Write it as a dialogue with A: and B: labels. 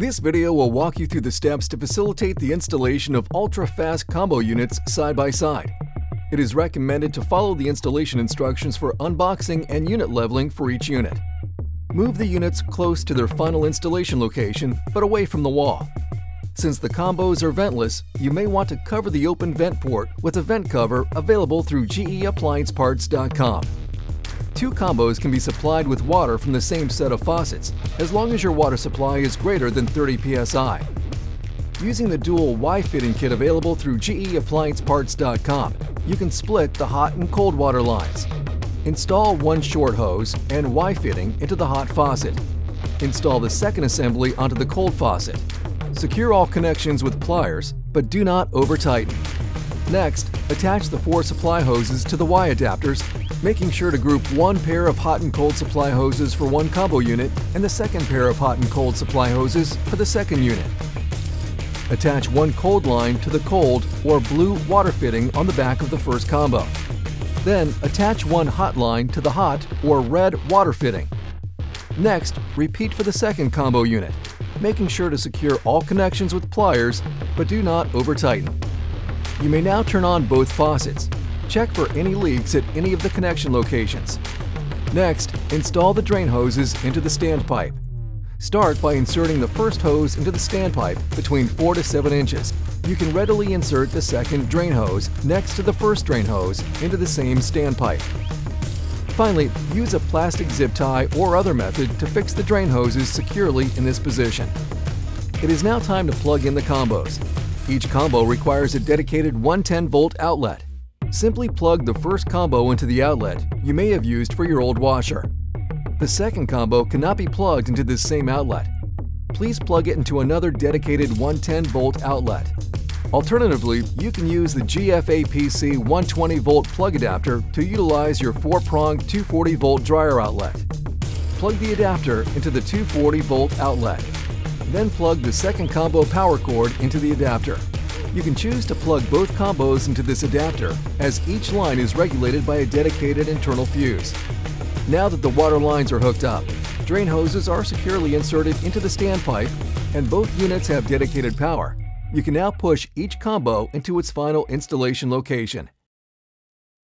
A: This video will walk you through the steps to facilitate the installation of UltraFast combo units side by side. It is recommended to follow the installation instructions for unboxing and unit leveling for each unit. Move the units close to their final installation location, but away from the wall. Since the combos are ventless, you may want to cover the open vent port with a vent cover available through geapplianceparts.com. Two combos can be supplied with water from the same set of faucets, as long as your water supply is greater than 30 psi. Using the dual Y fitting kit available through geapplianceparts.com, you can split the hot and cold water lines. Install one short hose and Y fitting into the hot faucet. Install the second assembly onto the cold faucet. Secure all connections with pliers, but do not over-tighten. Next, attach the 4 supply hoses to the Y adapters, making sure to group one pair of hot and cold supply hoses for one combo unit and the second pair of hot and cold supply hoses for the second unit. Attach one cold line to the cold or blue water fitting on the back of the first combo. Then attach one hot line to the hot or red water fitting. Next, repeat for the second combo unit, making sure to secure all connections with pliers, but do not over-tighten. You may now turn on both faucets. Check for any leaks at any of the connection locations. Next, install the drain hoses into the standpipe. Start by inserting the first hose into the standpipe between 4 to 7 inches. You can readily insert the second drain hose next to the first drain hose into the same standpipe. Finally, use a plastic zip tie or other method to fix the drain hoses securely in this position. It is now time to plug in the combos. Each combo requires a dedicated 110-volt outlet. Simply plug the first combo into the outlet you may have used for your old washer. The second combo cannot be plugged into this same outlet. Please plug it into another dedicated 110-volt outlet. Alternatively, you can use the GFAPC 120-volt plug adapter to utilize your 4-pronged 240-volt dryer outlet. Plug the adapter into the 240-volt outlet. Then plug the second combo power cord into the adapter. You can choose to plug both combos into this adapter, as each line is regulated by a dedicated internal fuse. Now that the water lines are hooked up, drain hoses are securely inserted into the standpipe, and both units have dedicated power. You can now push each combo into its final installation location.